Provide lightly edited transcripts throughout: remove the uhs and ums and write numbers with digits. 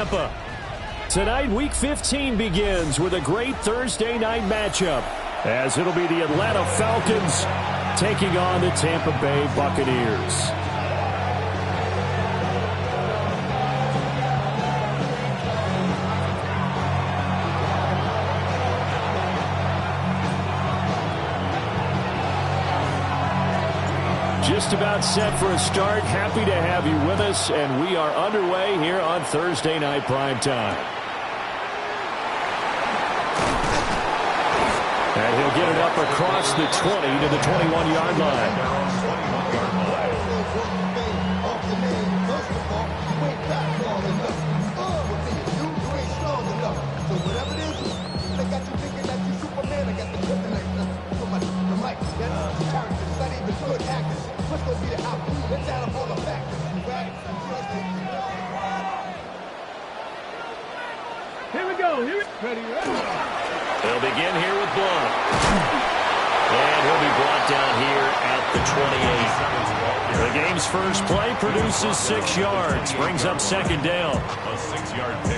Tampa. Tonight, Week 15 begins with a great Thursday night matchup, as it'll be the Atlanta Falcons taking on the Tampa Bay Buccaneers. Just about set for a start. Happy to have you with us, and we are underway here on Thursday Night Primetime. And he'll get it up across the 20 to the 21-yard line. Here we go. Ready. They'll begin here with Blount. And he'll be brought down here at the 28. The game's first play produces 6 yards. Brings up second down.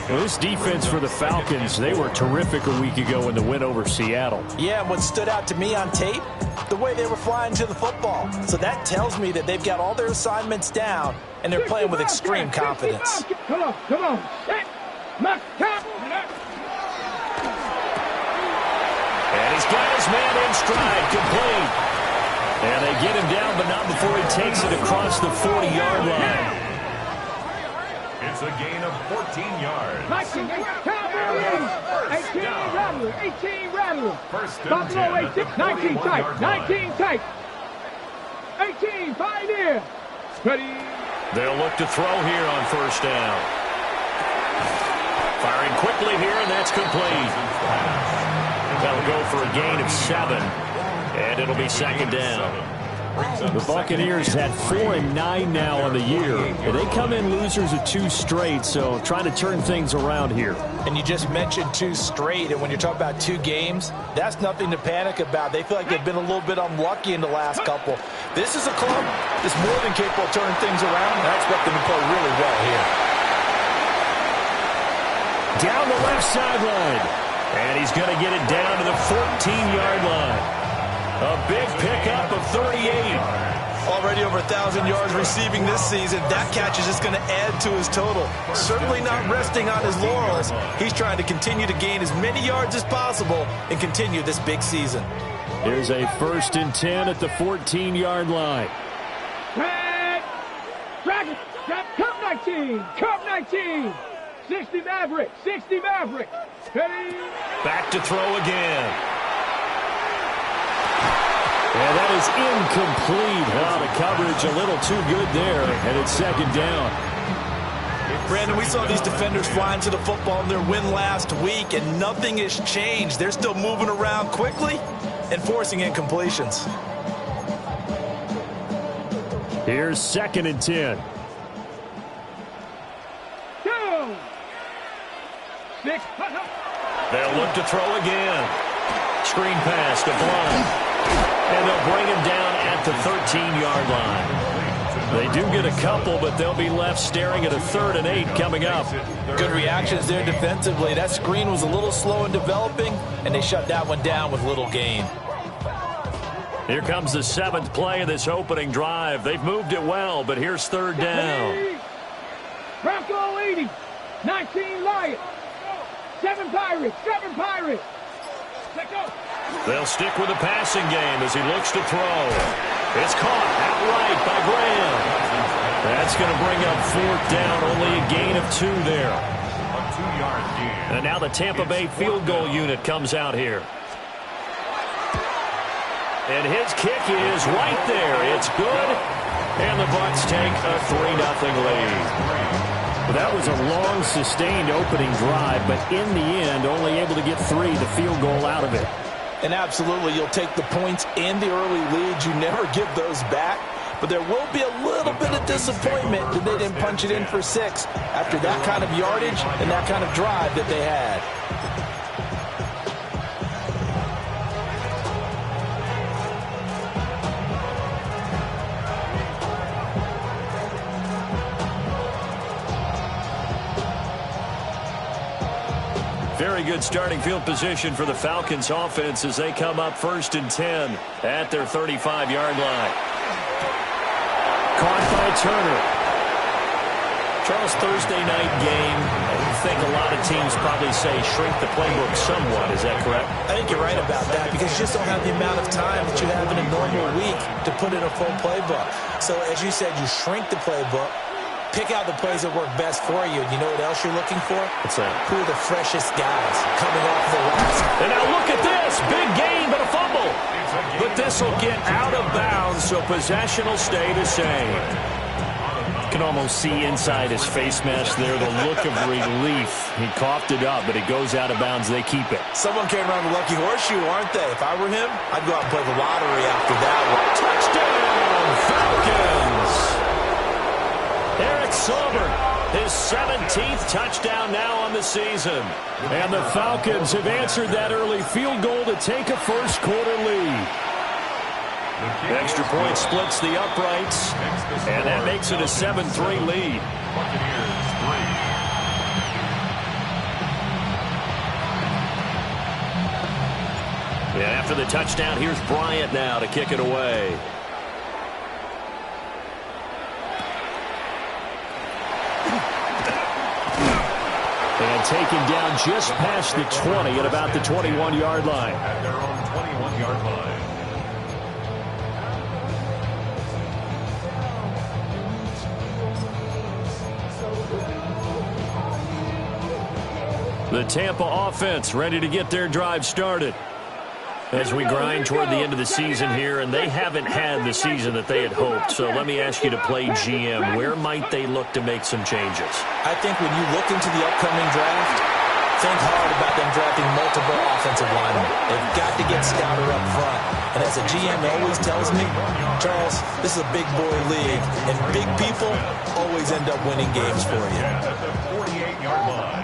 Well, this defense for the Falcons, they were terrific a week ago in the win over Seattle. Yeah, and what stood out to me on tape, the way they were flying to the football. So that tells me that they've got all their assignments down, and they're playing with extreme confidence. Come on. And he's got his man in stride, complete. And they get him down, but not before he takes it across the 40-yard line. It's a gain of 14 yards. 18 Rattler. First and Buffalo 10 18, 19 tight. 18 Pioneer. Ready. They'll look to throw here on first down. Firing quickly here, and that's complete. That'll go for a gain of 7, and it'll be second down. The Buccaneers had 4-9 now on the year. And they come in losers of 2 straight, so trying to turn things around here. And you just mentioned 2 straight, and when you're talking about 2 games, that's nothing to panic about. They feel like they've been a little bit unlucky in the last couple. This is a club that's more than capable of turning things around, and I expect them to play really well here. Down the left sideline. And he's going to get it down to the 14-yard line. A big pickup of 38. Already over 1,000 yards receiving this season. That catch is just going to add to his total. Certainly not resting on his laurels. He's trying to continue to gain as many yards as possible and continue this big season. Here's a 1st and 10 at the 14-yard line. Dragon. Cup 19. 60 Maverick. Ready. Back to throw again. And that is incomplete. Wow, the coverage a little too good there, and it's second down. Brandon, we saw these defenders flying to the football in their win last week, and nothing has changed. They're still moving around quickly and forcing incompletions. Here's 2nd and 10. 2. 6. They'll look to throw again. Screen pass to Blount. And they'll bring him down at the 13-yard line. They do get a couple, but they'll be left staring at a 3rd and 8 coming up. Good reactions there defensively. That screen was a little slow in developing, and they shut that one down with little gain. Here comes the 7th play of this opening drive. They've moved it well, but here's 3rd down. Bronco 80. 19 Lions. 7 Pirates. Let's go. They'll stick with the passing game as he looks to throw. It's caught outright by Graham. That's going to bring up 4th down, only a gain of 2 there. A 2-yard gain. And now the Tampa Bay field goal unit comes out here. And his kick is right there. It's good. And the Bucs take a 3-0 lead. That was a long, sustained opening drive, but in the end, only able to get 3, the field goal out of it. And absolutely, you'll take the points in the early leads. You never give those back. But there will be a little bit of disappointment that they didn't punch it in for 6 after that kind of yardage and that kind of drive that they had. Very good starting field position for the Falcons offense as they come up 1st and 10 at their 35-yard line. Caught by Turner. Charles, Thursday night game. I think a lot of teams probably say shrink the playbook somewhat. Is that correct? I think you're right about that because you just don't have the amount of time that you have in a normal week to put in a full playbook. So as you said, you shrink the playbook, pick out the plays that work best for you. And you know what else you're looking for? What's that? Who are the freshest guys coming off the last? And now look at this. Big gain, but a fumble. But this will get out of bounds, so possession will stay the same. You can almost see inside his face mask there the look of relief. He coughed it up, but it goes out of bounds. They keep it. Someone came around the lucky horseshoe, aren't they? If I were him, I'd go out and play the lottery after that one. Touchdown, Falcons! Eric Silver, his 17th touchdown now on the season. And the Falcons have answered that early field goal to take a first-quarter lead. The extra point splits the uprights, and that makes it a 7-3 lead. And after the touchdown, here's Bryant now to kick it away. And taken down just past the 20 at about the 21-yard line. At their own 21-yard line. The Tampa offense ready to get their drive started as we grind toward the end of the season here, and they haven't had the season that they had hoped. So let me ask you to play GM. Where might they look to make some changes? I think when you look into the upcoming draft, think hard about them drafting multiple offensive linemen. They've got to get stouter up front. And as a GM always tells me, Charles, this is a big boy league, and big people always end up winning games for you. At the 48-yard line.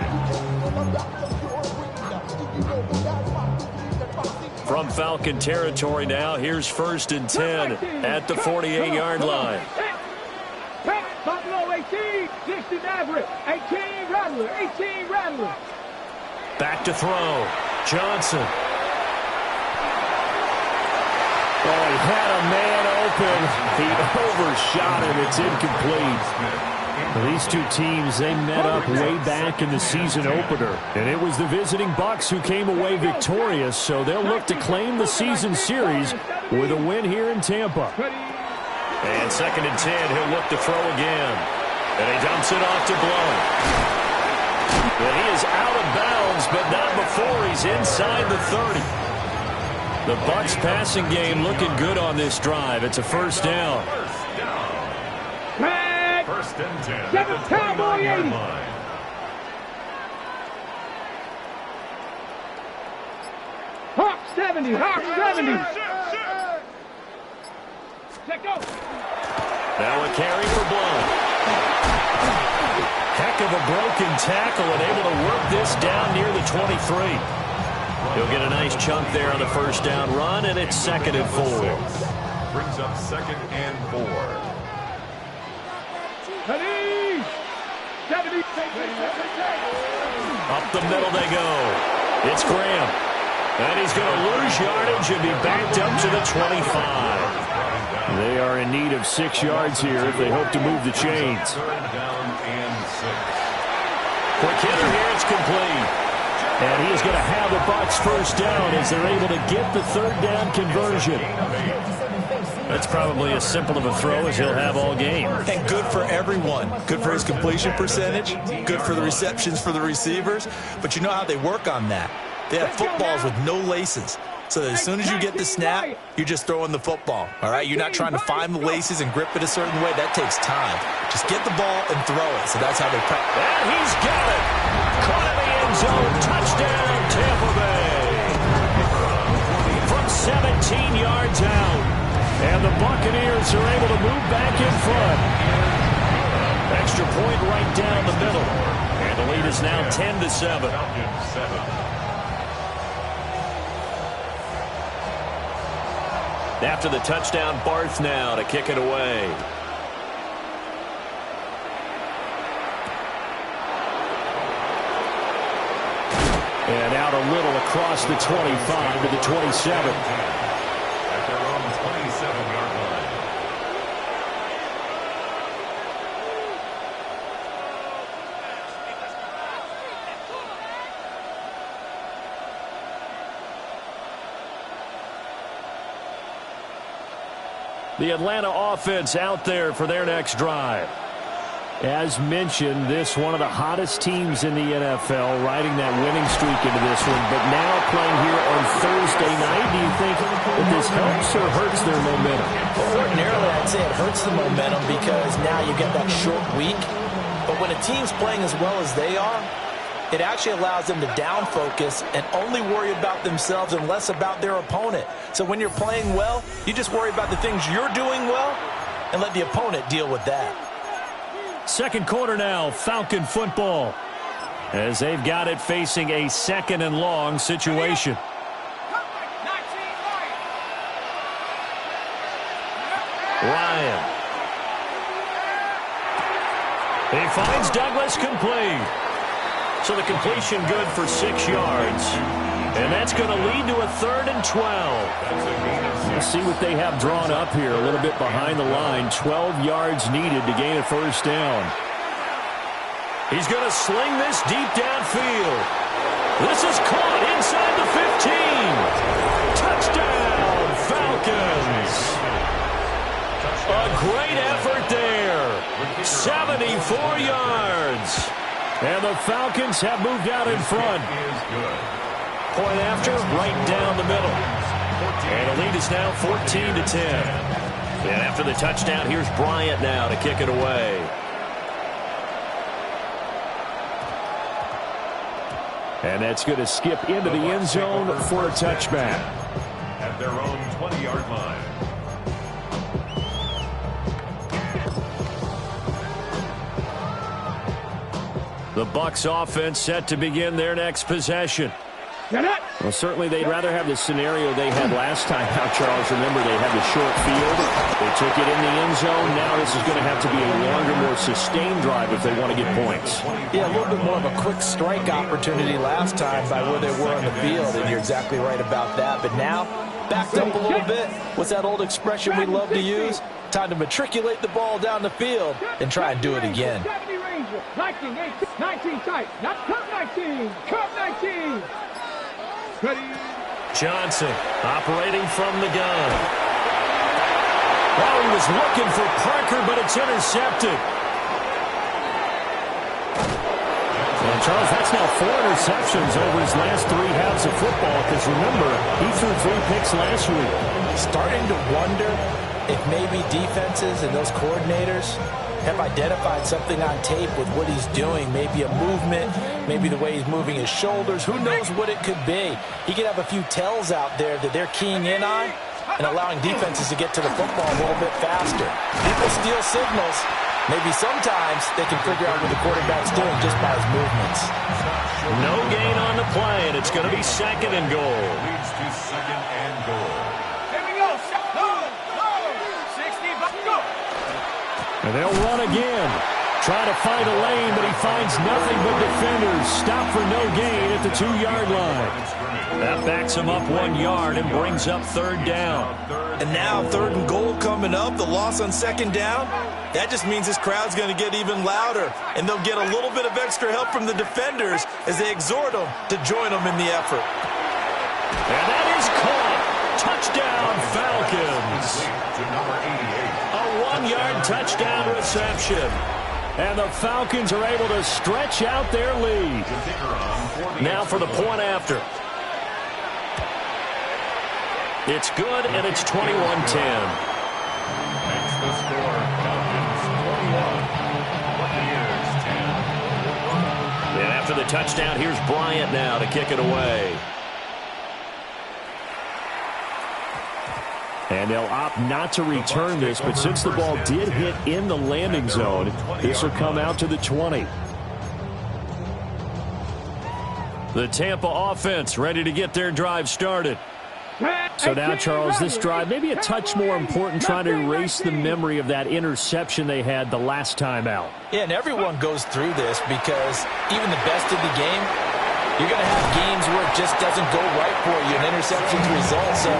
From Falcon territory now, here's 1st and 10 at the 48-yard line. Buffalo 18, 60 Maverick, 18 Rattler, 18 Rattler. Back to throw. Johnson. Oh, he had a man open. He overshot him. It's incomplete. These two teams, they met up way back in the season opener. And it was the visiting Bucks who came away victorious, so they'll look to claim the season series with a win here in Tampa. And 2nd and 10, he'll look to throw again. And he dumps it off to Blount. And he is out of bounds, but not before he's inside the 30. The Bucks passing game looking good on this drive. It's a first down. First and 10 at the 29-yard line. Hawk 70, Hawk 70. Let go. Now a carry for Blount. Heck of a broken tackle and able to work this down near the 23. He'll get a nice chunk there on the first down run, and it's 2nd and 4. Brings up 2nd and 4. 70. Up the middle they go. It's Graham. And he's going to lose yardage and be backed up to the 25. They are in need of 6 yards here if they hope to move the chains. Quick hitter here, it's complete. And he is going to have the Bucks first down as they're able to get the 3rd down conversion. That's probably as simple of a throw as he'll have all game. And good for everyone. Good for his completion percentage. Good for the receptions for the receivers. But you know how they work on that. They have footballs with no laces. So that as soon as you get the snap, you're just throwing the football. All right? You're not trying to find the laces and grip it a certain way. That takes time. Just get the ball and throw it. So that's how they practice. And he's got it. Caught in the end zone. Touchdown, Tampa Bay. From 17 yards out. And the Buccaneers are able to move back in front. Extra point right down the middle. And the lead is now 10-7. After the touchdown, Barth now to kick it away. And out a little across the 25 to the 27. At their own 27-yard line. The Atlanta offense out there for their next drive. As mentioned, this one of the hottest teams in the NFL, riding that winning streak into this one, but now playing here on Thursday night. Do you think that this helps or hurts their momentum? Well, ordinarily, I'd say it hurts the momentum because now you get that short week. But when a team's playing as well as they are, it actually allows them to down focus and only worry about themselves and less about their opponent. So when you're playing well, you just worry about the things you're doing well and let the opponent deal with that. Second quarter now, Falcon football, as they've got it facing a 2nd and long situation. Ryan. He finds Douglas complete. So the completion good for 6 yards. And that's going to lead to a 3rd and 12. Let's see what they have drawn up here. A little bit behind the line. 12 yards needed to gain a first down. He's going to sling this deep downfield. This is caught inside the 15. Touchdown, Falcons. A great effort there. 74 yards. And the Falcons have moved out in front. Point after, right down the middle. And the lead is now 14-10. And after the touchdown, here's Bryant now to kick it away. And that's going to skip into the end zone for a touchback. At their own 20-yard line. The Bucs offense set to begin their next possession. Well, certainly they'd rather have the scenario they had last time out, Charles. Remember, they had the short field. They took it in the end zone. Now this is going to have to be a longer, more sustained drive if they want to get points. Yeah, a little bit more of a quick strike opportunity last time by where they were on the field, and you're exactly right about that. But now, backed up a little bit. What's that old expression we love to use? Time to matriculate the ball down the field and try and do it again. 19, 19 tight. Not Cup 19. Cup 19. Ready. Johnson operating from the gun. Oh, he was looking for Parker, but it's intercepted. And Charles, that's now 4 interceptions over his last 3 halves of football, because remember, he threw 3 picks last week. Starting to wonder if maybe defenses and those coordinators have identified something on tape with what he's doing. Maybe a movement, maybe the way he's moving his shoulders. Who knows what it could be? He could have a few tells out there that they're keying in on and allowing defenses to get to the football a little bit faster. People steal signals. Maybe sometimes they can figure out what the quarterback's doing just by his movements. No gain on the play, and it's going to be 2nd and goal. Leads to 2nd and goal. Here we go. 60, go. And they'll run again. Try to find a lane, but he finds nothing but defenders. Stop for no gain at the 2-yard line. That backs him up 1 yard and brings up 3rd down. And now 3rd and goal coming up, the loss on 2nd down. That just means this crowd's going to get even louder, and they'll get a little bit of extra help from the defenders as they exhort them to join them in the effort. And that is caught. Touchdown, Falcons. To number 88. A 1-yard touchdown reception. And the Falcons are able to stretch out their lead. Now for the point after. It's good, and it's 21-10. Makes the score. Falcons 21. Buccaneers 10. And after the touchdown, here's Bryant now to kick it away. And they'll opt not to return this, but since the ball did hit in the landing zone, this will come out to the 20. The Tampa offense ready to get their drive started. So now, Charles, this drive maybe a touch more important, trying to erase the memory of that interception they had the last time out. Yeah, and everyone goes through this because even the best of the game, You're going to have games where it just doesn't go right for you, and interceptions result. So,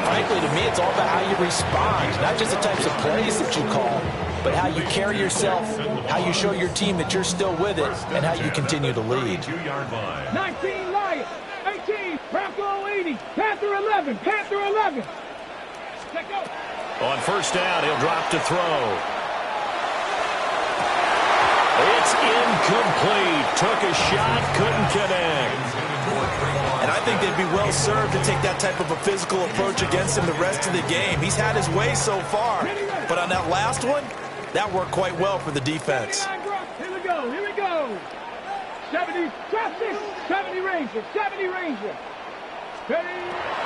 frankly, to me, it's all about how you respond, not just the types of plays that you call, but how you carry yourself, how you show your team that you're still with it, and how you continue to lead. 19 Lions, 18 Bronco 80, Panther 11, Panther 11. Let go. On first down, he'll drop to throw. It's incomplete. Took a shot, couldn't connect. And I think they'd be well served to take that type of a physical approach against him the rest of the game. He's had his way so far, but on that last one, that worked quite well for the defense. Here we go, here we go. 70, traffic, 70 Ranger, 70 Ranger.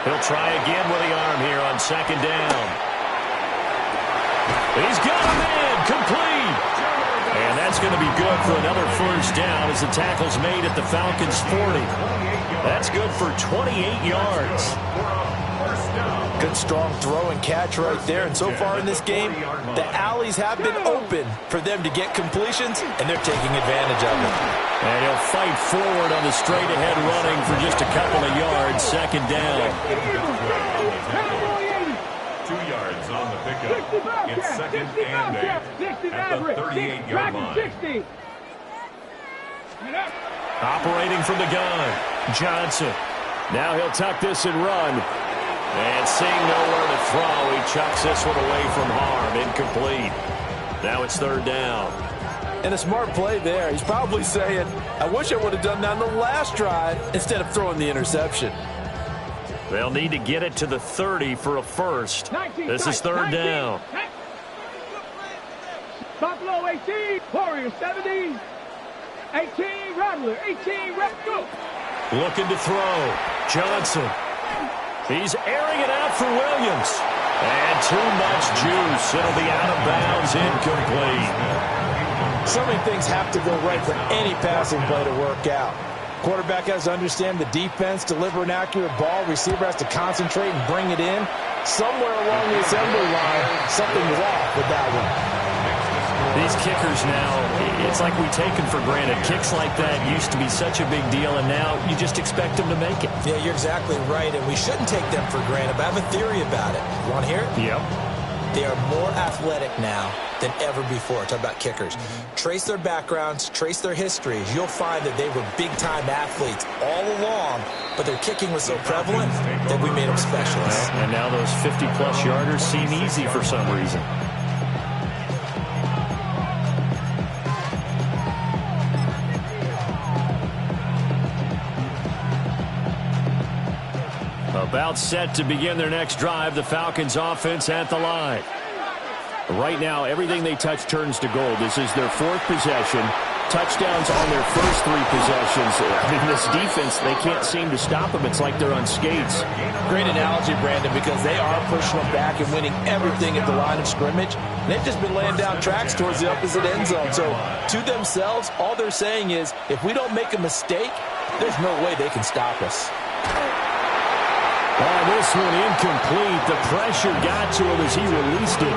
He'll try again with the arm here on second down. He's got him in, complete. And that's going to be good for another first down as the tackle's made at the Falcons' 40. That's good for 28 yards. Good strong throw and catch right there. And so far in this game, the alleys have been open for them to get completions, and they're taking advantage of it. And he'll fight forward on the straight-ahead running for just a couple of yards. Second down. 2 yards on the pickup. It's second and 8 at the 38-yard line. Operating from the gun, Johnson. Now he'll tuck this and run. And seeing nowhere to throw, he chucks this one away from harm. Incomplete. Now it's third down. And a smart play there. He's probably saying, I wish I would have done that on the last drive instead of throwing the interception. They'll need to get it to the 30 for a first. 19, This is third 19, down. Buffalo 18, Warriors 70, 18 Rattler, 18 go. Looking to throw. Johnson. He's airing it out for Williams. And too much juice. It'll be out of bounds, incomplete. So many things have to go right for any passing play to work out. Quarterback has to understand the defense, deliver an accurate ball. Receiver has to concentrate and bring it in. Somewhere along the assembly line, something's off with that one. These kickers now, it's like we take them for granted. Kicks like that used to be such a big deal, and now you just expect them to make it. Yeah, you're exactly right, and we shouldn't take them for granted, but I have a theory about it. You want to hear it? Yep. They are more athletic now than ever before. Talk about kickers. Trace their backgrounds, trace their histories. You'll find that they were big-time athletes all along, but their kicking was so prevalent that we made them specialists. And now those 50-plus yarders seem easy for some reason. About set to begin their next drive, the Falcons offense at the line. Right now, everything they touch turns to gold. This is their fourth possession. Touchdowns on their first 3 possessions. I mean, this defense, they can't seem to stop them. It's like they're on skates. Great analogy, Brandon, because they are pushing them back and winning everything at the line of scrimmage. They've just been laying down tracks towards the opposite end zone. So, to themselves, all they're saying is, if we don't make a mistake, there's no way they can stop us. Oh, this one incomplete. The pressure got to him as he released it.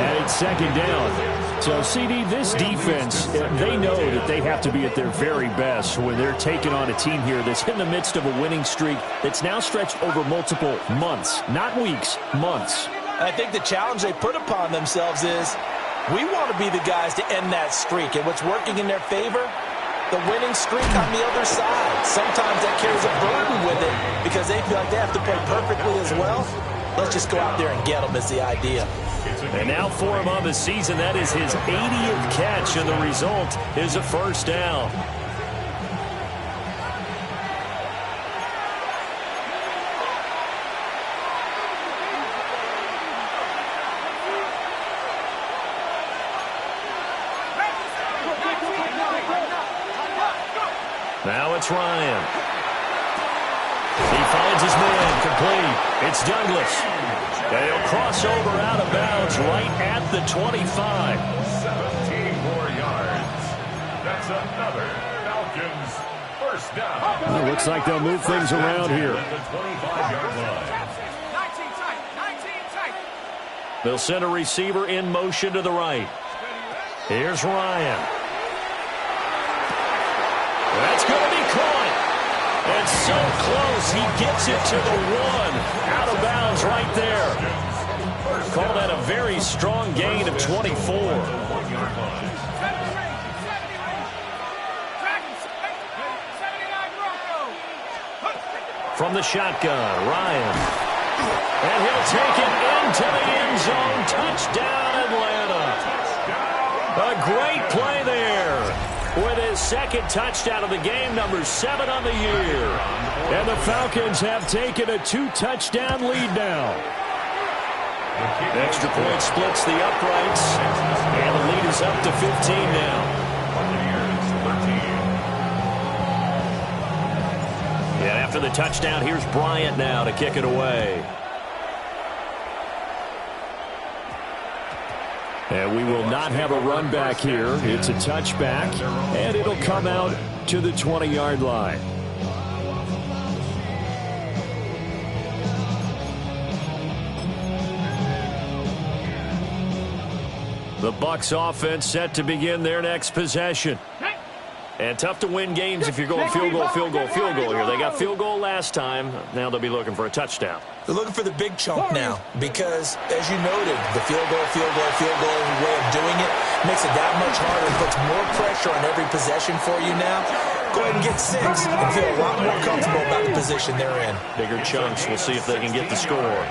And it's second down. So, CD, this defense, they know that they have to be at their very best when they're taking on a team here that's in the midst of a winning streak that's now stretched over multiple months. Not weeks, months. I think the challenge they put upon themselves is, we want to be the guys to end that streak. And what's working in their favor? The winning streak on the other side. Sometimes that carries a burden with it because they feel like they have to play perfectly as well. Let's just go out there and get them is the idea. And now for him on the season, that is his 80th catch, and the result is a first down. Now it's Ryan. He finds his man, complete. It's Douglas. And he'll cross over out of bounds right at the 25. 17 more yards. That's another Falcons first down. Well, looks like they'll move things around here. At the 25-yard line. 19 tight. They'll send a receiver in motion to the right. Here's Ryan. That's going to be caught. so close. He gets it to the 1. Out of bounds right there. Call that a very strong gain of 24. From the shotgun, Ryan. And he'll take it into the end zone. Touchdown, Atlanta. A great play there with his second touchdown of the game, number 7 on the year. And the Falcons have taken a 2-touchdown lead now. Extra point splits the uprights, and the lead is up to 15 now. And after the touchdown, here's Bryant now to kick it away. And we will not have a run back here. It's a touchback, and it'll come out to the 20-yard line. The Bucs offense set to begin their next possession. And tough to win games if you're going field goal, field goal, field goal here. They got field goal last time. Now they'll be looking for a touchdown. They're looking for the big chunk now because, as you noted, the field goal way of doing it makes it that much harder and puts more pressure on every possession for you now. Go ahead and get 6 and feel a lot more comfortable about the position they're in. Bigger chunks. We'll see if they can get the score.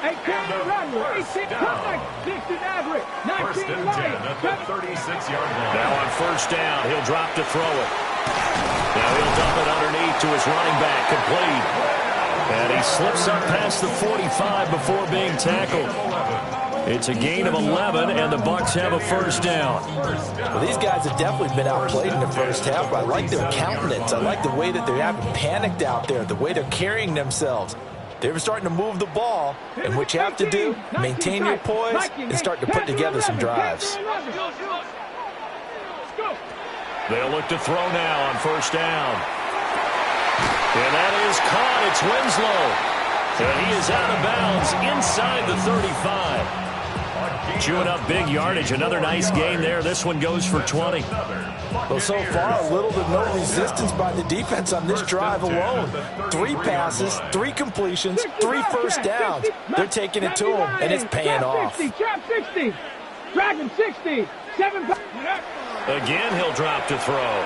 18 Rattler, 18 contact, 16 average, 19 Lion, 36-yard line. Now on first down, he'll drop to throw it. Now he'll dump it underneath to his running back, complete. And he slips up past the 45 before being tackled. It's a gain of 11, and the Bucs have a first down. Well, these guys have definitely been outplayed in the first half, but I like their countenance. I like the way that they haven't panicked out there, the way they're carrying themselves. They're starting to move the ball, and what you have to do, maintain your poise and start to put together some drives. They'll look to throw now on first down. And that is caught. It's Winslow. And he is out of bounds inside the 35. Chewing up big yardage. Another nice gain there. This one goes for 20. Well, so far, little to no resistance by the defense on this drive alone. 3 passes, 3 completions, 3 first downs. They're taking it to them, and it's paying off. Trap 60. Dragon 60. 7. Again, he'll drop to throw.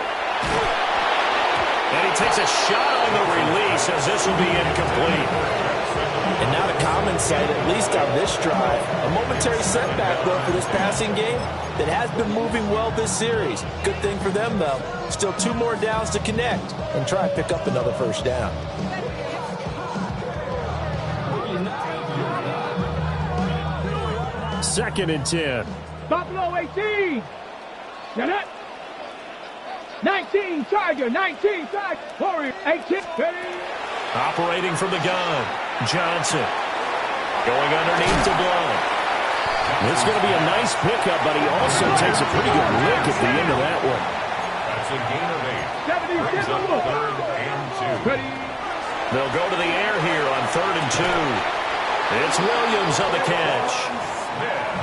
And he takes a shot on the release as this will be incomplete. And not a common sight, at least on this drive. A momentary setback, though, for this passing game that has been moving well this series. Good thing for them, though. Still 2 more downs to connect and try and pick up another first down. Second and 10. Buffalo 18. Get it. 19 Tiger. 19 Tiger. Warrior 18. Operating from the gun. Johnson. Going underneath to Blount. This is going to be a nice pickup, but he also takes a pretty good lick at the end of that one. That's a gain of 8. Brings up 3rd and 2. They'll go to the air here on 3rd and 2. It's Williams on the catch.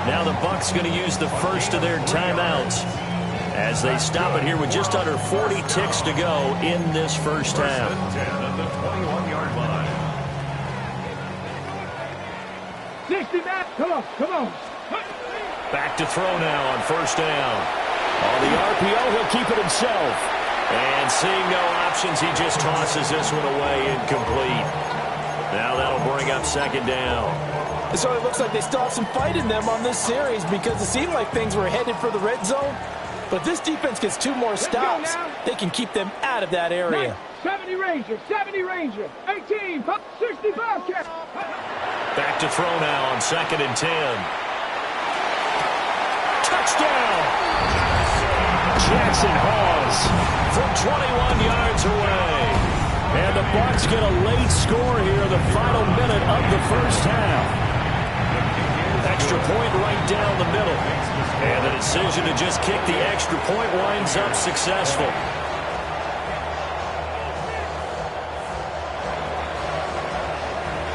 Now the Bucs going to use the first of their timeouts as they stop it here with just under 40 ticks to go in this first half. 10 at the 21-yard line. 60 back. Come on. Back to throw now on first down. On the RPO, he'll keep it himself. And seeing no options, he just tosses this one away incomplete. Now that'll bring up second down. So it looks like they still have some fight in them on this series because it seemed like things were headed for the red zone. But this defense gets 2 more stops. They can keep them out of that area. 70 Ranger, 18, 65 catch. Back to throw now on 2nd and 10. Touchdown! Jackson Hawes from 21 yards away. And the Bucs get a late score here in the final minute of the first half. Extra point right down the middle. And the decision to just kick the extra point winds up successful.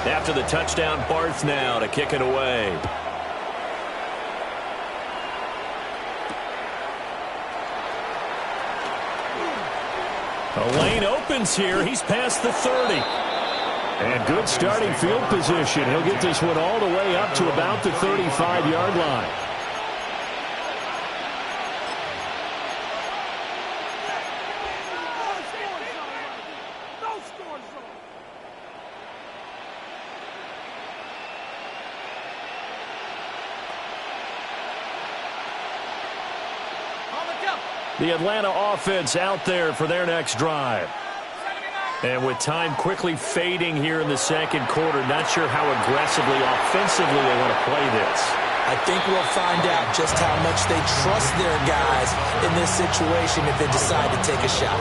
After the touchdown, Barth now to kick it away. A lane opens here. He's past the 30. And good starting field position. He'll get this one all the way up to about the 35-yard line. The Atlanta offense out there for their next drive. And with time quickly fading here in the second quarter, not sure how aggressively, offensively they want to play this. I think we'll find out just how much they trust their guys in this situation if they decide to take a shot.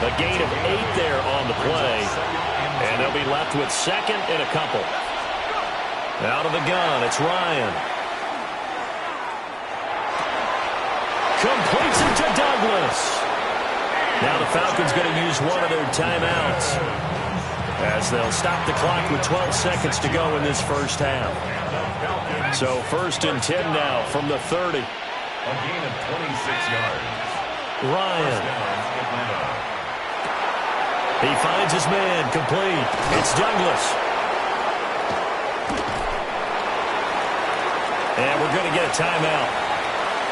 A gain of 8 there on the play. And they'll be left with second and a couple. Out of the gun, it's Ryan. Completes it to Douglas. Now the Falcons going to use one of their timeouts as they'll stop the clock with 12 seconds to go in this first half. So 1st and 10 now from the 30. A gain of 26 yards. Ryan. He finds his man, complete. It's Douglas. And we're going to get a timeout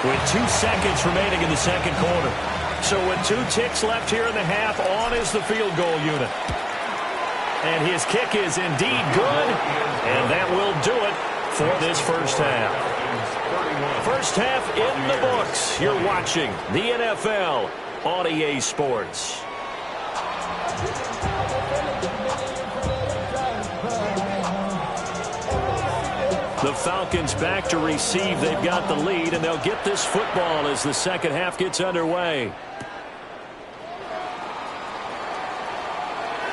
with 2 seconds remaining in the second quarter. So with 2 ticks left here in the half, on is the field goal unit. And his kick is indeed good, and that will do it for this first half. First half in the books. You're watching the NFL on EA Sports. The Falcons back to receive. They've got the lead, and they'll get this football as the second half gets underway.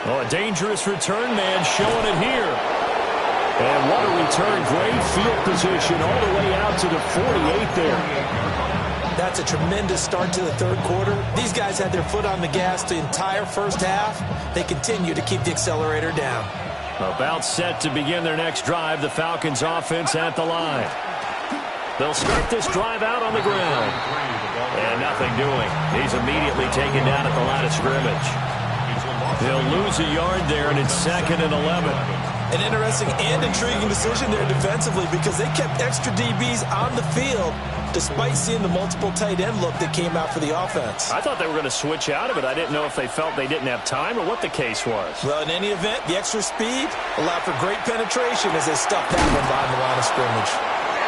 Oh, a dangerous return man showing it here. And what a return. Great field position all the way out to the 48 there. That's a tremendous start to the third quarter. These guys had their foot on the gas the entire first half. They continue to keep the accelerator down. About set to begin their next drive, the Falcons offense at the line. They'll start this drive out on the ground. And nothing doing. He's immediately taken down at the line of scrimmage. They'll lose a yard there, and it's 2nd and 11. An interesting and intriguing decision there defensively because they kept extra DBs on the field despite seeing the multiple tight end look that came out for the offense. I thought they were going to switch out of it. I didn't know if they felt they didn't have time or what the case was. Well, in any event, the extra speed allowed for great penetration as they stuffed that one behind the line of scrimmage.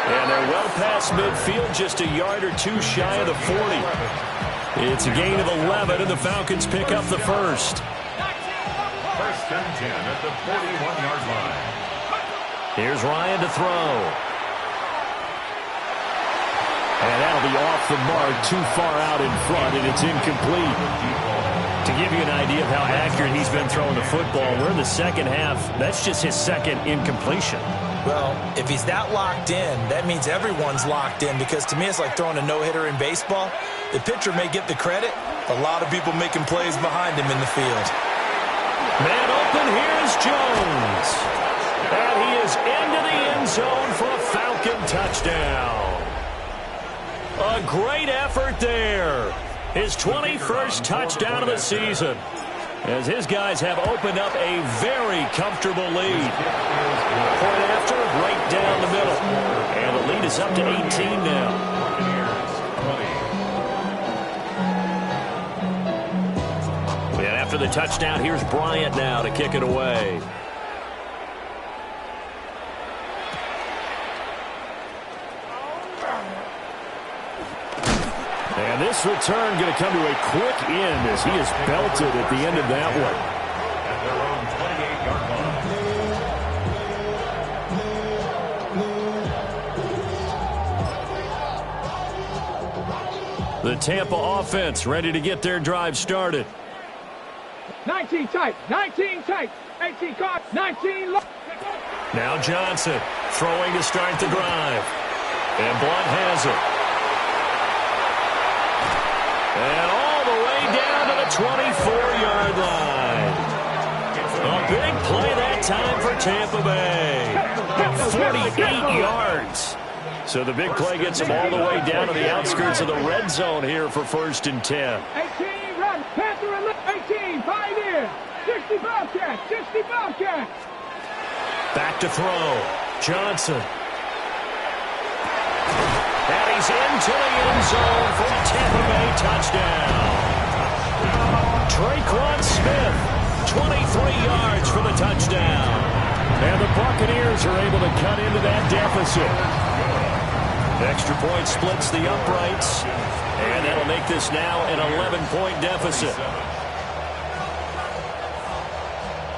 And they're well past midfield, just a yard or 2 shy of the 40. It's a gain of 11, and the Falcons pick up the first. 1st and 10 at the 41-yard line. Here's Ryan to throw. And that'll be off the mark, too far out in front, and it's incomplete. To give you an idea of how accurate he's been throwing the football, we're in the second half. That's just his second incompletion. Well, if he's that locked in, that means everyone's locked in because to me it's like throwing a no-hitter in baseball. The pitcher may get the credit. A lot of people making plays behind him in the field. Man open, here's Jones. And he is into the end zone for a Falcon touchdown. A great effort there. His 21st touchdown of the season. As his guys have opened up a very comfortable lead. Point after, right down the middle. And the lead is up to 18 now. And after the touchdown, here's Bryant now to kick it away. And this return going to come to a quick end as he is belted at the end of that one. At their own 28-yard line. The Tampa offense ready to get their drive started. 19 tight, 19 tight, 18 caught, 19 low. Now Johnson throwing to start the drive. And Blunt has it. And all the way down to the 24-yard line. A big play that time for Tampa Bay. 48 yards. So the big play gets them all the way down to the outskirts of the red zone here for 1st and 10. 18, run, Bobcats. 60 Bobcats. Back to throw. Johnson. And he's into the end zone for a Tampa Bay touchdown. Traquan Smith, 23 yards for the touchdown. And the Buccaneers are able to cut into that deficit. Extra point splits the uprights. And that'll make this now an 11-point deficit.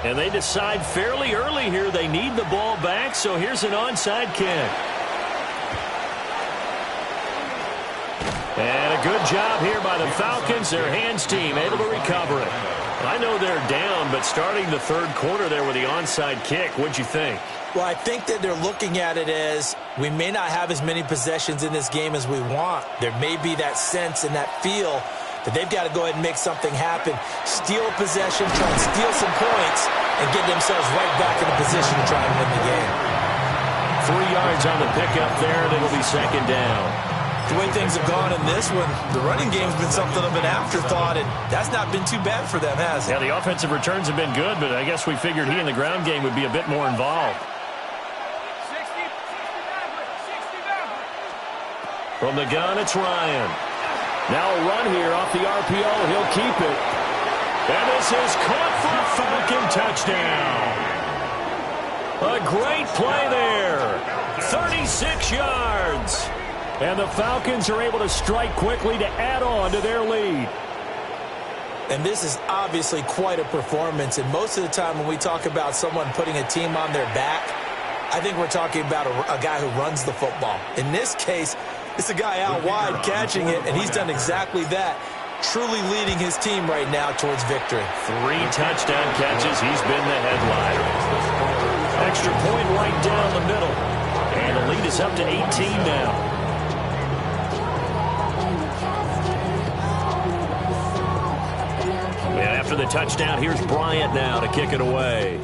And they decide fairly early here they need the ball back, so here's an onside kick. And a good job here by the Falcons. Their hands team able to recover it. I know they're down, but starting the third quarter there with the onside kick, what'd you think? Well, I think that they're looking at it as we may not have as many possessions in this game as we want. There may be that sense and that feel that they've got to go ahead and make something happen. Steal a possession, try and steal some points, and get themselves right back in a position to try and win the game. 3 yards on the pickup there, and it'll be second down. The way things have gone in this one, the running game's been something of an afterthought, and that's not been too bad for them, has it? Yeah, the offensive returns have been good, but I guess we figured he in the ground game would be a bit more involved. From the gun, it's Ryan. Now a run here off the RPO. He'll keep it. And this is caught for a Falcon touchdown. A great play there. 36 yards. And the Falcons are able to strike quickly to add on to their lead. And this is obviously quite a performance. And most of the time when we talk about someone putting a team on their back, I think we're talking about a guy who runs the football. In this case, it's a guy out wide catching it, and he's done exactly that, truly leading his team right now towards victory. 3 touchdown catches. He's been the headliner. Extra point right down the middle. And the lead is up to 18 now. And after the touchdown, here's Bryant now to kick it away.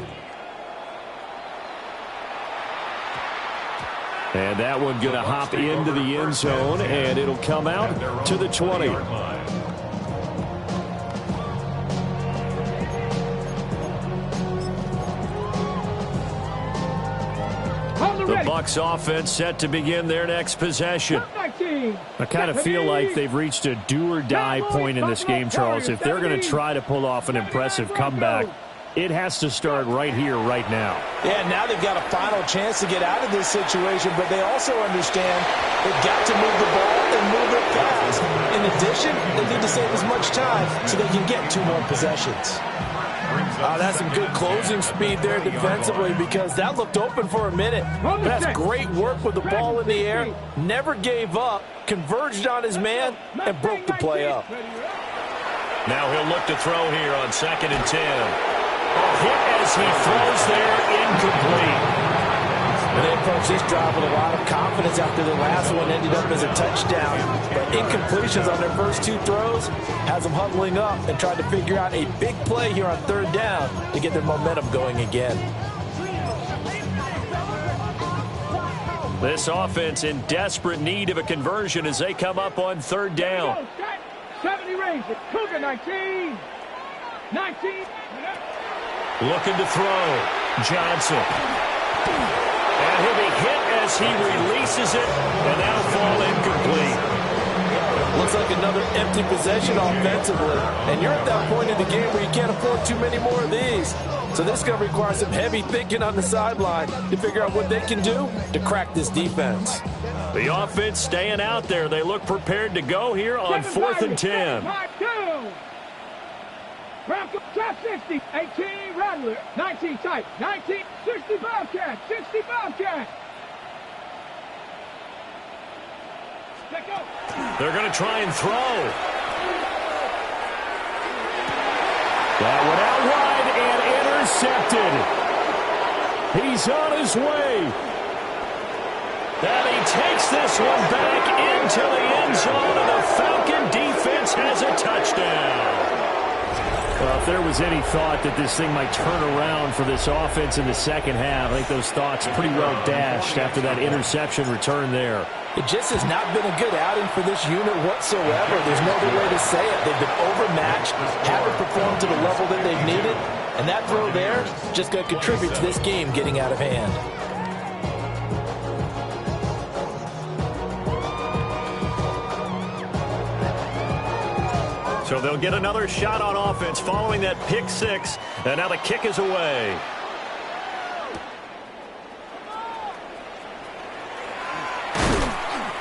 And that one going to hop into the end zone, and it'll come out to the 20. The Bucs offense set to begin their next possession. I kind of feel like they've reached a do-or-die point in this game, Charles. If they're going to try to pull off an impressive comeback, it has to start right here, right now. Yeah, now they've got a final chance to get out of this situation, but they also understand they've got to move the ball and move it fast. In addition, they need to save as much time so they can get 2 more possessions. That's some good closing speed there defensively because that looked open for a minute. That's great work with the ball in the air. Never gave up, converged on his man, and broke the play up. Now he'll look to throw here on 2nd and 10. Hit as he throws there, incomplete. And they approached this drive with a lot of confidence after the last one ended up as a touchdown. But incompletions on their first 2 throws has them huddling up and trying to figure out a big play here on 3rd down to get their momentum going again. This offense in desperate need of a conversion as they come up on 3rd down. 70 Rangers, Cougar 19. 19. Looking to throw. Johnson. And he'll be hit as he releases it, and that'll fall incomplete. Looks like another empty possession offensively. And you're at that point in the game where you can't afford too many more of these. So this is going to require some heavy thinking on the sideline to figure out what they can do to crack this defense. The offense staying out there. They look prepared to go here on 4th and 10. Broncos top 60, 18 Rattler, 19 tight, 19, 60 Bobcat, 60 Bobcat. They're going to try and throw. That one out wide and intercepted. He's on his way. And he takes this one back into the end zone, and the Falcon defense has a touchdown. Well, if there was any thought that this thing might turn around for this offense in the second half, I think those thoughts pretty well dashed after that interception return there. It just has not been a good outing for this unit whatsoever. There's no other way to say it. They've been overmatched, haven't performed to the level that they've needed, And that throw there just going to contribute to this game getting out of hand. So they'll get another shot on offense following that pick six. And now the kick is away.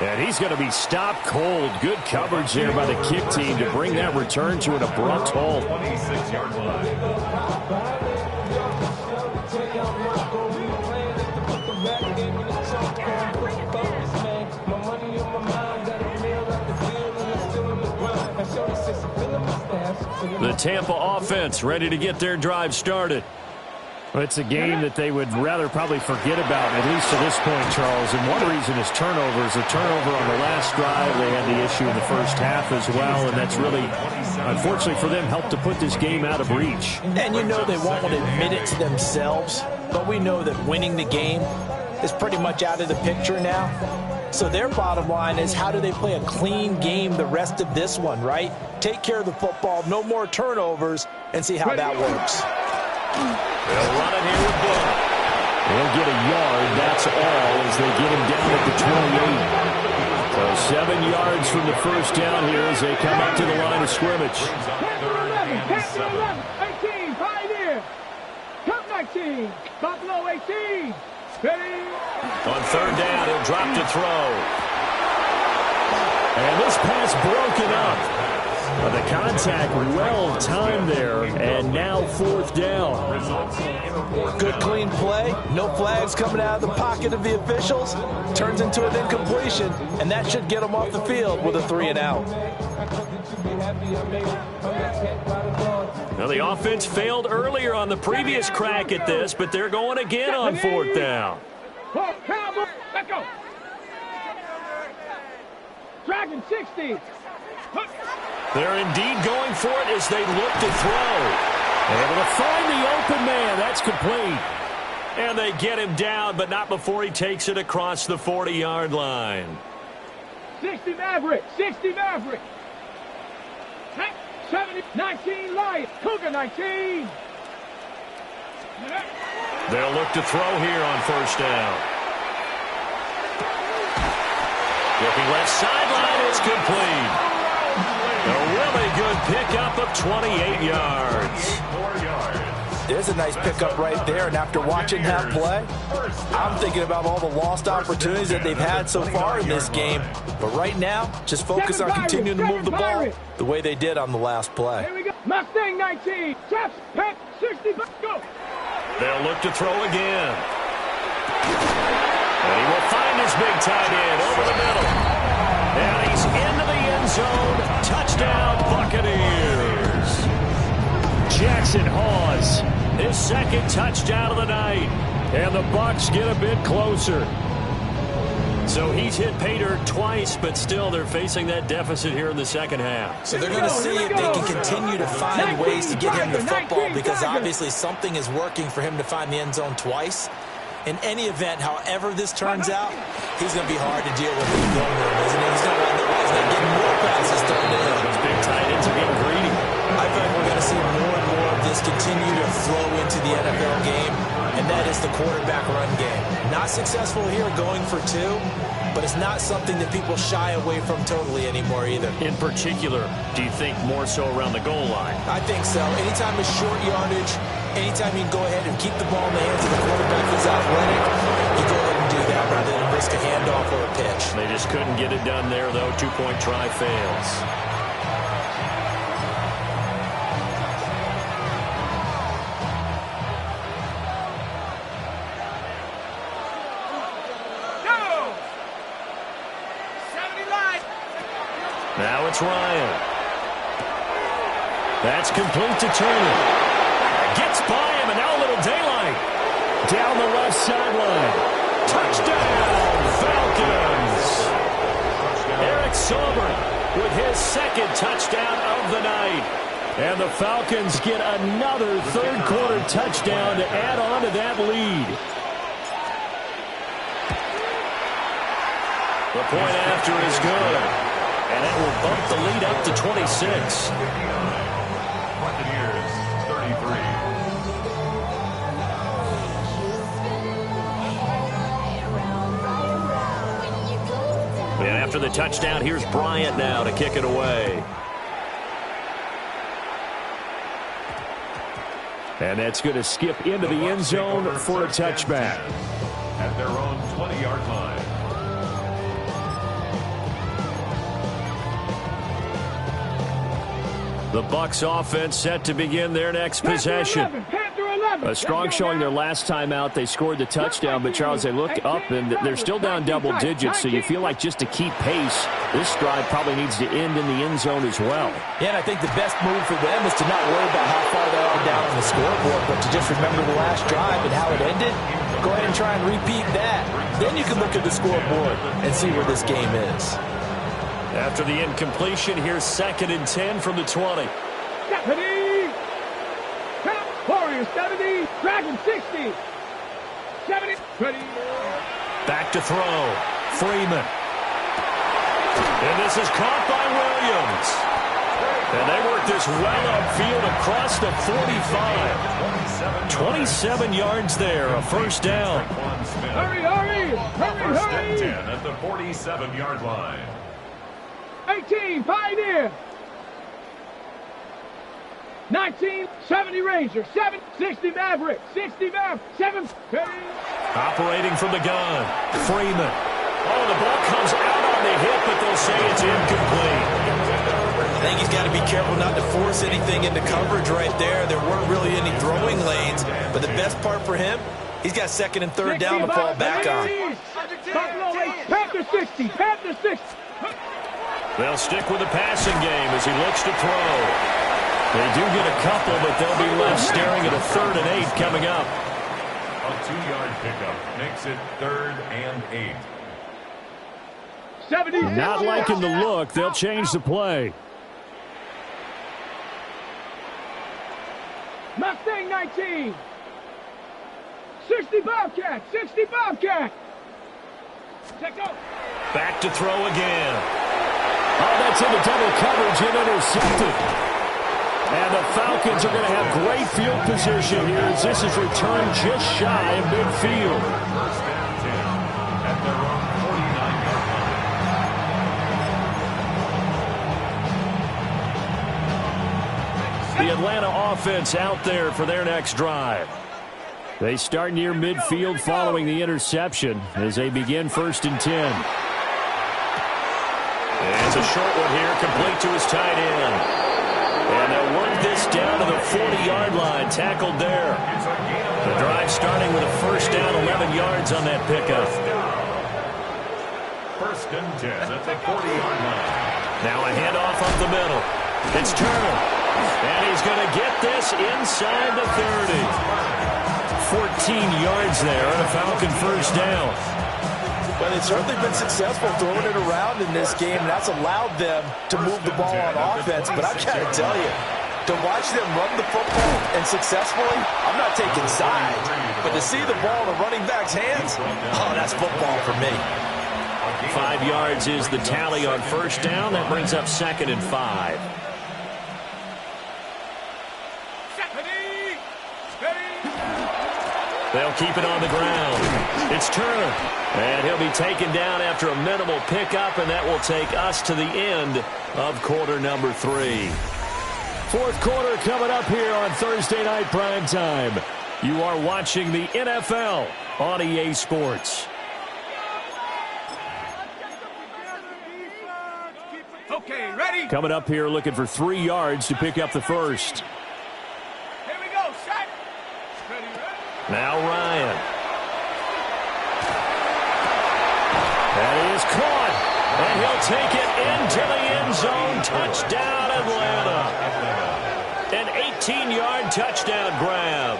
And he's going to be stopped cold. Good coverage there by the kick team to bring that return to an abrupt halt. 26-yard line. The Tampa offense ready to get their drive started. Well, it's a game that they would rather probably forget about, at least to this point, Charles. And one reason is turnovers. A turnover on the last drive. They had the issue in the first half as well, and that's really, unfortunately for them, helped to put this game out of reach. And you know they won't want to admit it to themselves, but we know that winning the game is pretty much out of the picture now. So their bottom line is, how do they play a clean game the rest of this one, right? Take care of the football, no more turnovers, and see how that works. They'll run it here with Blunt. They'll get a yard, that's all, as they get him down at the 28. So 7 yards from the first down here as they come up to the line of scrimmage. Panther 11, 18, Pioneer. Cup 19, Buffalo 18. Ready? On third down, he'll drop to throw. And this pass broken up. But the contact well timed there, and now fourth down. Good clean play, no flags coming out of the pocket of the officials. Turns into an incompletion, and that should get them off the field with a 3-and-out. Now the offense failed earlier on the previous crack at this, but they're going again on fourth down. Let's go. Dragon 60. They're indeed going for it as they look to throw. Able to find the open man. That's complete. And they get him down, but not before he takes it across the 40-yard line. 60 Maverick. 60 Maverick. 70, 19 Lions. Cougar 19. They'll look to throw here on first down. Looking left sideline. It's complete. A really good pickup of 28 yards. There's a nice pickup right there, and after watching that play, I'm thinking about all the lost opportunities that they've had so far in this game. But right now, just focus on continuing to move the ball the way they did on the last play. Here we go. Mustang 19. Chaps, Pep, 60. Go. They'll look to throw again. And he will find his big tight end over the middle. And he's into the end zone. Touchdown, Buccaneers. Jackson Hawes, his second touchdown of the night. And the Bucs get a bit closer. So he's hit pay dirt twice, but still they're facing that deficit here in the second half. So they're going to see if they can continue to find ways to get him the football, because obviously something is working for him to find the end zone twice. In any event, however this turns out, he's going to be hard to deal with in the goal room, isn't he? He's going to wind up getting more passes thrown to him. Those big tight ends are getting greedy. I feel like we're going to see more and more of this continue to flow into the NFL game, and that is the quarterback run game. Not successful here going for two, but it's not something that people shy away from totally anymore either. In particular, do you think more so around the goal line? I think so. Anytime it's short yardage, anytime you can go ahead and keep the ball in the hands of the quarterback who's athletic, you go ahead and do that rather than risk a handoff or a pitch. They just couldn't get it done there, though. Two-point try fails. Now it's Ryan. That's complete to Turner. Gets by him, and now a little daylight. Down the left sideline. Touchdown, Falcons. Eric Sauber with his second touchdown of the night. And the Falcons get another third-quarter touchdown to add on to that lead. The point after is good. And it will bump the lead up to 26. Buccaneers 33. And after the touchdown, here's Bryant now to kick it away. And that's going to skip into the end zone for a touchback. At their own 20-yard line. The Bucs offense set to begin their next possession. A strong showing their last time out. They scored the touchdown, but Charles, they look up and they're still down double digits, so you feel like just to keep pace, this drive probably needs to end in the end zone as well. Yeah, and I think the best move for them is to not worry about how far they are down on the scoreboard, but to just remember the last drive and how it ended. Go ahead and try and repeat that. Then you can look at the scoreboard and see where this game is. After the incompletion, here's 2nd and 10 from the 20. Warriors 70, Dragon 60, 70, 20. Back to throw. Freeman. And this is caught by Williams. And they work this well upfield across the 45. 27 yards there, a first down. Hurry, hurry, hurry, First and hurry. 10 at the 47-yard line. 18, Pioneer. 19, 70 Ranger, 60 Maverick, 60 Maverick, 7. Operating from the gun. Freeman. Oh, the ball comes out on the hit, but they'll say it's incomplete. I think he's got to be careful not to force anything into coverage right there. There weren't really any throwing lanes, but the best part for him, he's got 2nd and 3rd down to fall back on. Panther 60, Panther 60. They'll stick with the passing game as he looks to throw. They do get a couple, but they'll be left staring at a 3rd and 8 coming up. A 2-yard pickup makes it 3rd and 8. 70. Not liking the look. They'll change the play. Mustang 19. 60 Bobcat, 60 Bobcat. Check out. Back to throw again. Oh, that's into double coverage and intercepted. And the Falcons are going to have great field position here as this is returned just shy of midfield. First and 10 at their own 49-yard line. The Atlanta offense out there for their next drive. They start near midfield following the interception as they begin 1st and 10. And it's a short one here, complete to his tight end. And they'll work this down to the 40-yard line, tackled there. The drive starting with a first down, 11 yards on that pickup. First and 10 at the 40-yard line. Now a handoff up the middle. It's Turner. And he's going to get this inside the 30. 14 yards there on a Falcon first down. Well, they've certainly been successful throwing it around in this game, and that's allowed them to move the ball on offense. But I've got to tell you, to watch them run the football and successfully, I'm not taking sides. But to see the ball in the running back's hands, oh, that's football for me. 5 yards is the tally on first down. That brings up 2nd and 5. They'll keep it on the ground. It's Turner. And he'll be taken down after a minimal pickup, and that will take us to the end of quarter number 3. 4th quarter coming up here on Thursday Night Prime Time. You are watching the NFL on EA Sports. Okay, ready? Coming up here looking for 3 yards to pick up the first. Here we go, shot. Ready, ready? Now Ryan. And he is caught. And he'll take it into the end zone. Touchdown, Atlanta. An 18-yard touchdown grab.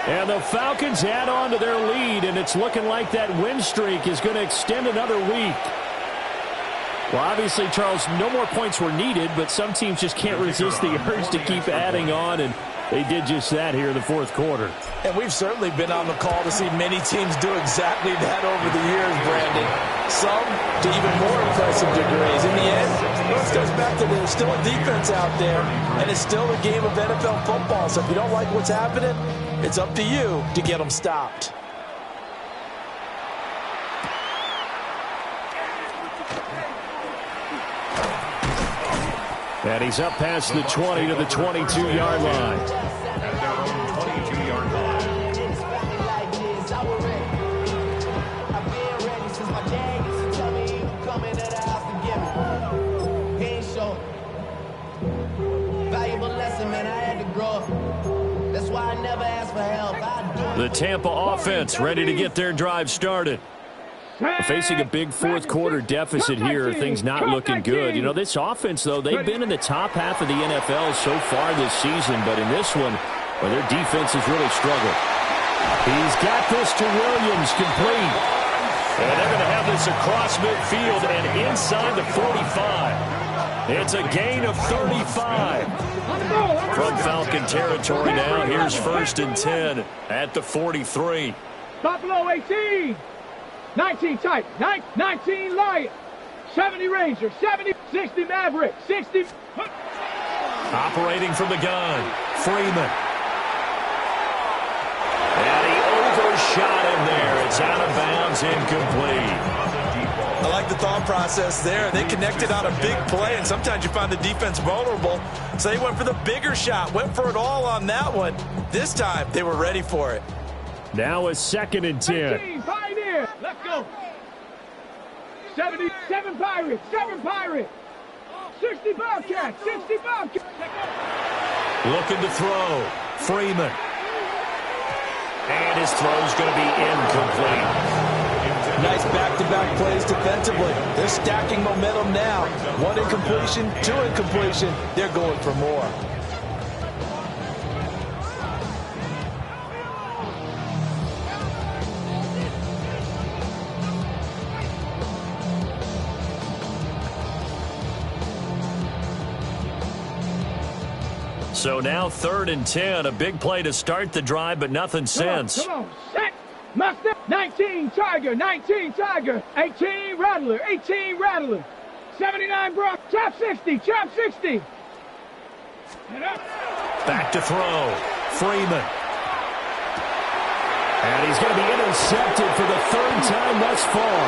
And the Falcons add on to their lead, and it's looking like that win streak is going to extend another week. Well, obviously, Charles, no more points were needed, but some teams just can't resist the urge to keep adding on, and they did just that here in the 4th quarter. And we've certainly been on the call to see many teams do exactly that over the years, Brandon. Some to even more impressive degrees. In the end, it goes back to there's still a defense out there, and it's still a game of NFL football. So if you don't like what's happening, it's up to you to get them stopped. And he's up past the 20 to the 22-yard line. At their own 22-yard line. That's why I never ask for help. The Tampa offense ready to get their drive started. Facing a big fourth-quarter deficit here, things not looking good. You know, this offense, though, they've been in the top half of the NFL so far this season, but in this one, well, their defense has really struggled. He's got this to Williams, complete. And they're going to have this across midfield and inside the 45. It's a gain of 35. From Falcon territory now, here's 1st and 10 at the 43. Buffalo 18. 19 Titan, 19 Lion, 70 Ranger, 70, 60 Maverick, 60. Operating from the gun, Freeman. And he overshot him there. It's out of bounds, incomplete. I like the thought process there. They connected on a big play, and sometimes you find the defense vulnerable. So they went for the bigger shot, went for it all on that one. This time, they were ready for it. Now a 2nd and 10. Pioneer, let's go. 77 Pirates, 7 Pirates. 60 Bobcats, 60 Bobcats. Looking to throw, Freeman. And his throw's going to be incomplete. Nice back-to-back plays defensively. They're stacking momentum now. 1 incompletion, 2 incompletion. They're going for more. So now 3rd and 10, a big play to start the drive, but nothing since. Come on, set, Mustang, 19 Tiger, 19 Tiger, 18 Rattler, 18 Rattler, 79 Brock, chop 60, chop 60. Back to throw, Freeman. And he's going to be intercepted for the 3rd time thus far.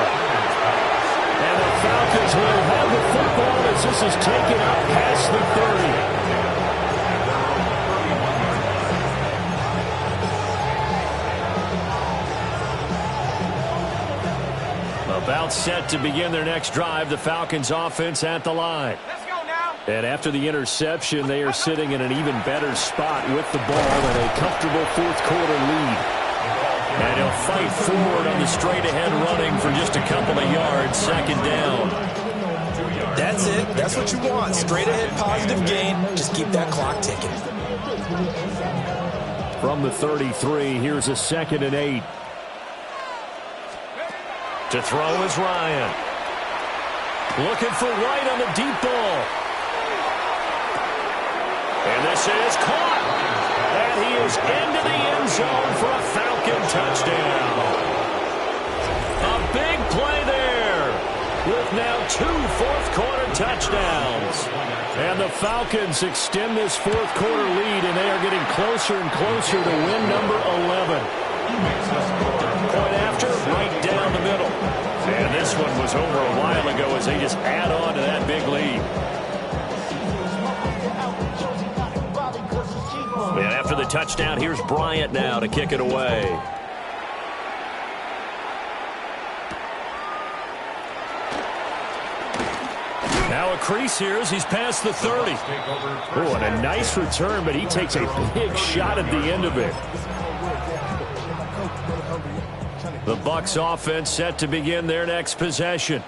And the Falcons will have the football as this is taken out past the 30. About set to begin their next drive, the Falcons offense at the line. Let's go now. And after the interception, they are sitting in an even better spot with the ball and a comfortable 4th-quarter lead. And he'll fight forward on the straight-ahead running for just a couple of yards, 2nd down. That's it. That's what you want. Straight-ahead positive gain. Just keep that clock ticking. From the 33, here's a 2nd and 8. To throw is Ryan. Looking for White on the deep ball. And this is caught. And he is into the end zone for a Falcon touchdown. A big play there with now 2 4th-quarter touchdowns. And the Falcons extend this 4th-quarter lead, and they are getting closer and closer to win number 11. Point after, right down the middle. And this one was over a while ago as they just add on to that big lead. And after the touchdown, here's Bryant now to kick it away. Now a crease here as he's past the 30. Oh, and a nice return, but he takes a big shot at the end of it. The Bucs offense set to begin their next possession.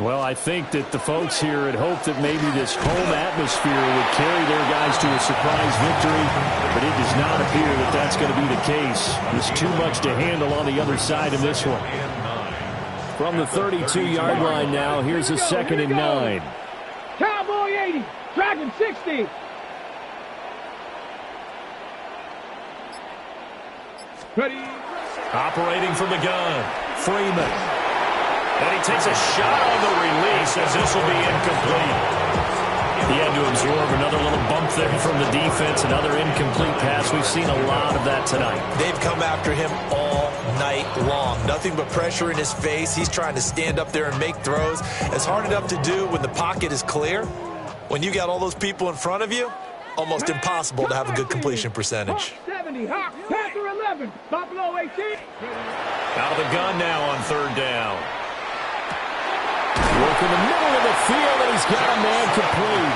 Well, I think that the folks here had hoped that maybe this home atmosphere would carry their guys to a surprise victory, but it does not appear that that's going to be the case. There's too much to handle on the other side of this one. From the 32-yard line now, here's a 2nd and 9. Cowboy 80, Dragon 60. Ready. Operating from the gun, Freeman. And he takes a shot on the release as this will be incomplete. He had to absorb another little bump there from the defense, another incomplete pass. We've seen a lot of that tonight. They've come after him all night long. Nothing but pressure in his face. He's trying to stand up there and make throws. It's hard enough to do when the pocket is clear. When you got all those people in front of you, almost impossible to have a good completion percentage. 70, Hawk, Panther 11, Buffalo 18. Out of the gun now on third down. Work in the middle of the field, and he's got a man complete.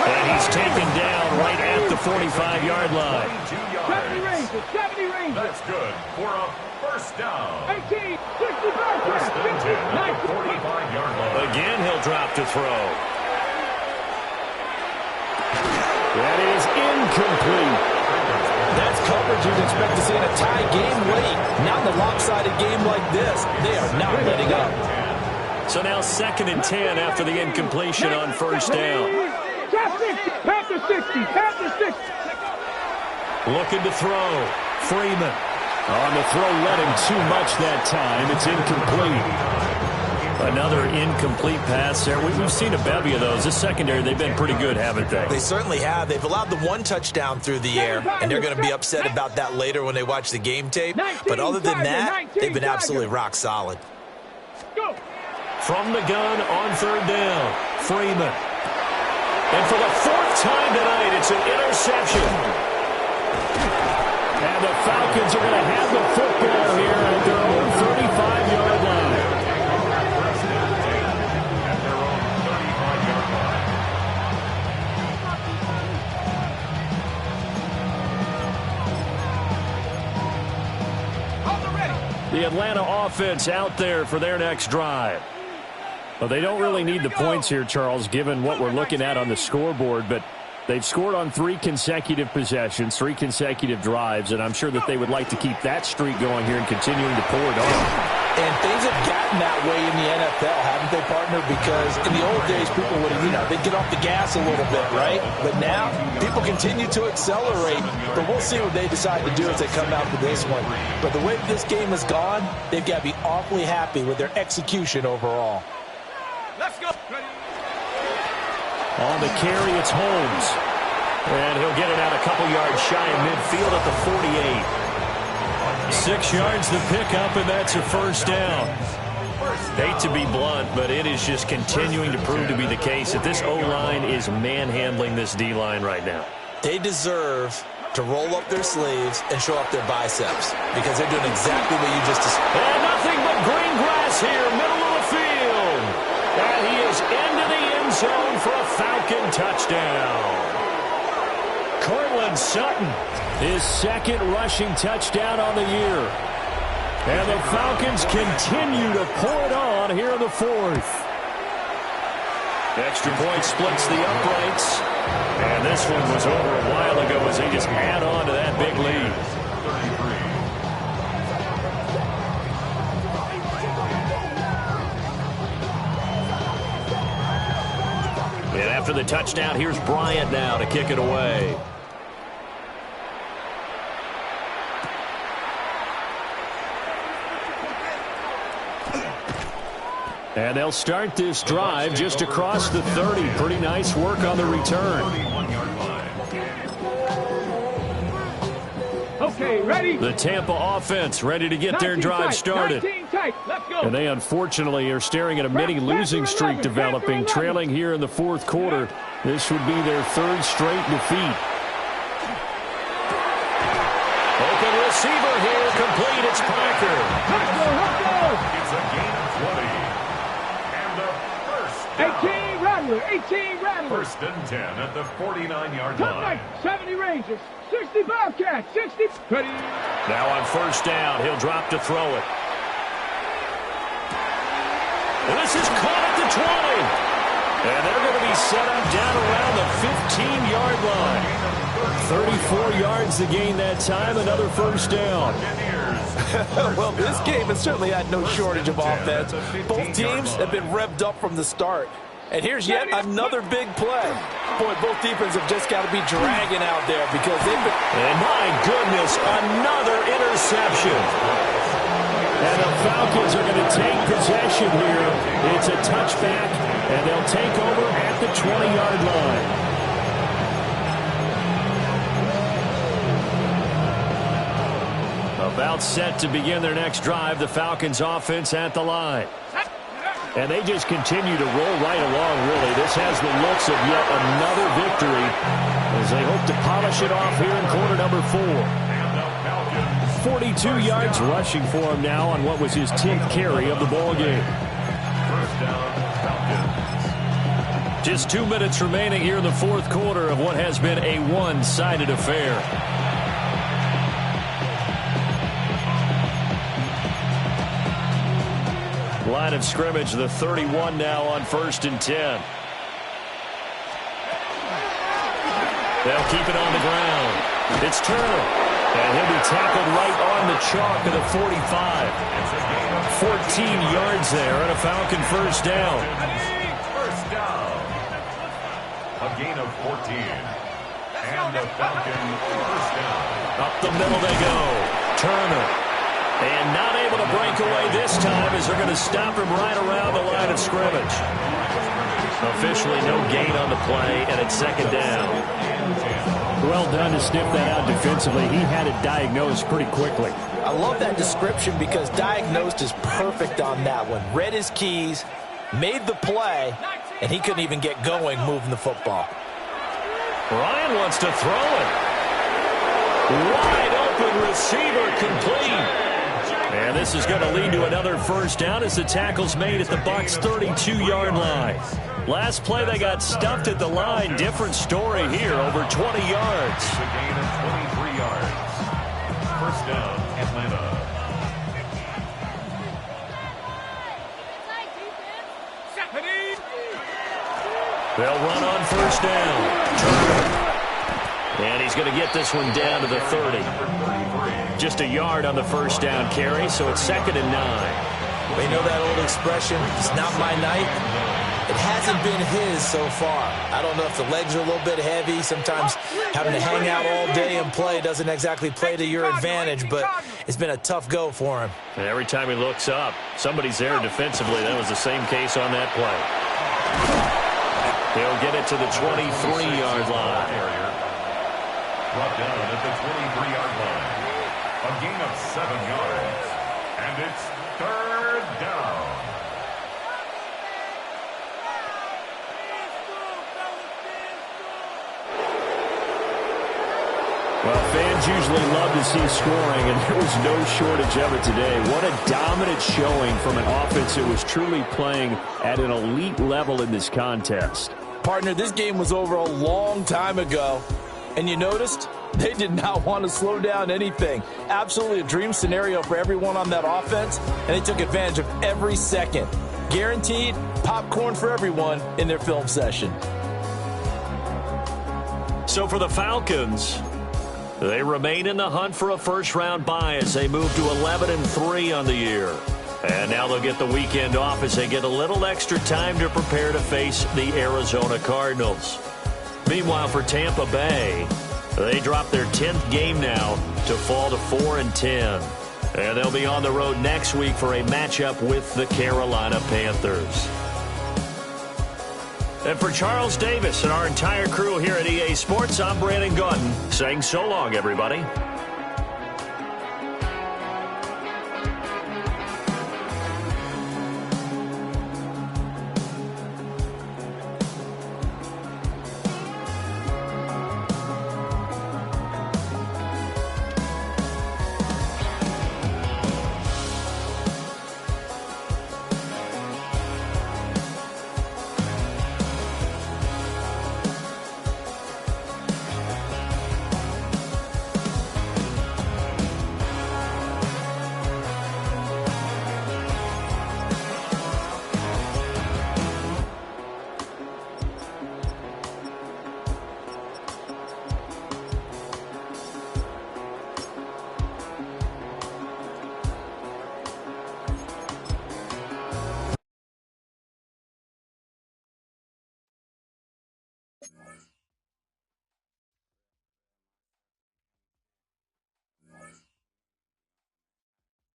And he's taken down right at the 45-yard line. 70 Rangers, 70 Rangers. That's good for a first down. 18, 65, First and 10 at the 45-yard line. Again, he'll drop to throw. That is incomplete. That's coverage you'd expect to see in a tie game late. Not in a lopsided game like this. They are not letting up. So now 2nd and 10 after the incompletion on first down. Panther 60, Panther 60. Looking to throw. Freeman. On the throw, let him too much that time. It's incomplete. Another incomplete pass there. We've seen a bevy of those. This secondary, they've been pretty good, haven't they? They certainly have. They've allowed the one touchdown through the air, and they're going to be upset about that later when they watch the game tape. But other than that, they've been absolutely rock solid. From the gun on third down, Freeman. And for the 4th time tonight, it's an interception. And the Falcons are going to have the football here at their own 35-yard line. The Atlanta offense out there for their next drive. Well, they don't really need the points here, Charles, given what we're looking at on the scoreboard, but they've scored on 3 consecutive possessions, 3 consecutive drives, and I'm sure that they would like to keep that streak going here and continuing to pour it on. And things have gotten that way in the NFL, haven't they, partner? Because in the old days, people would, they'd get off the gas a little bit, right? But now, people continue to accelerate. But we'll see what they decide to do as they come out to this one. But the way this game has gone, they've got to be awfully happy with their execution overall. Let's go. On the carry, it's Holmes. And he'll get it out a couple yards shy of midfield at the 48. 6 yards the pickup, and that's a first down. Hate to be blunt, but it is just continuing to prove to be the case that this O-line is manhandling this D-line right now. They deserve to roll up their sleeves and show up their biceps because they're doing exactly what you just described. And nothing but green grass here, middle of the field. And he is into the end zone for a Falcon touchdown. Cortland Sutton, his 2nd rushing touchdown on the year. And the Falcons continue to pour it on here in the 4th. Extra point splits the uprights. And this one was over a while ago as they just add on to that big lead. And after the touchdown, here's Bryant now to kick it away. And they'll start this drive just across the 30. Pretty nice work on the return. Okay, ready? The Tampa offense ready to get their drive started. Let's go. And they unfortunately are staring at a mini losing streak developing, trailing here in the 4th quarter. This would be their 3rd straight defeat. Open receiver here, complete. It's Parker. It's a gain of 20. 18 Rattler, 18 Rattler. First and 10 at the 49-yard line. 70 Rangers, 60 Bobcats, 60. Ready. Now on first down, he'll drop to throw it. And this is caught at the 20. And they're going to be set up down around the 15-yard line. 34 yards to gain that time, another first down. Well, this game has certainly had no shortage of offense. Both teams have been revved up from the start. And here's yet another big play. Boy, both defenses have just got to be dragging out there because they've been... And my goodness, another interception. And the Falcons are going to take possession here. It's a touchback, and they'll take over at the 20-yard line. About set to begin their next drive, the Falcons offense at the line. And they just continue to roll right along, really. This has the looks of yet another victory as they hope to polish it off here in quarter number 4. 42 yards rushing for him now on what was his 10th carry of the ball game. First down, Falcons. Just 2 minutes remaining here in the fourth quarter of what has been a one-sided affair. Line of scrimmage, the 31 now on 1st and 10. They'll keep it on the ground. It's Turner. And he'll be tackled right on the chalk of the 45. 14 yards there and a Falcon first down. First down. A gain of 14. And the Falcon first down. Up the middle they go. Turner. And not able to break away this time as they're going to stop him right around the line of scrimmage. Officially no gain on the play, and it's second down. Well done to sniff that out defensively. He had it diagnosed pretty quickly. I love that description because diagnosed is perfect on that one. Read his keys, made the play, and he couldn't even get going moving the football. Ryan wants to throw it. Wide open receiver complete. And this is going to lead to another first down as the tackle's made at the Bucs' 32-yard line. Last play they got stuffed at the line. Different story here, over 20 yards. It's a gain of 23 yards. First down, Atlanta. They'll run on first down. Turner. And he's going to get this one down to the 30. Just a yard on the first down carry, so it's 2nd and 9. Well, you know that old expression, it's not my night? It hasn't been his so far. I don't know if the legs are a little bit heavy. Sometimes having to hang out all day and play doesn't exactly play to your advantage, but it's been a tough go for him. And every time he looks up, somebody's there defensively. That was the same case on that play. He'll get it to the 23-yard line. Brought down at the 23-yard line. A gain of 7 yards. And it's 3rd down. Well, fans usually love to see scoring, and there was no shortage of it today. What a dominant showing from an offense that was truly playing at an elite level in this contest. Partner, this game was over a long time ago, and you noticed they did not want to slow down anything. Absolutely a dream scenario for everyone on that offense, and they took advantage of every second. Guaranteed popcorn for everyone in their film session. So for the Falcons, they remain in the hunt for a first-round bye as they move to 11-3 on the year. And now they'll get the weekend off as they get a little extra time to prepare to face the Arizona Cardinals. Meanwhile, for Tampa Bay, they drop their 10th game now to fall to 4-10. And they'll be on the road next week for a matchup with the Carolina Panthers. And for Charles Davis and our entire crew here at EA Sports, I'm Brandon Gaudin saying so long, everybody.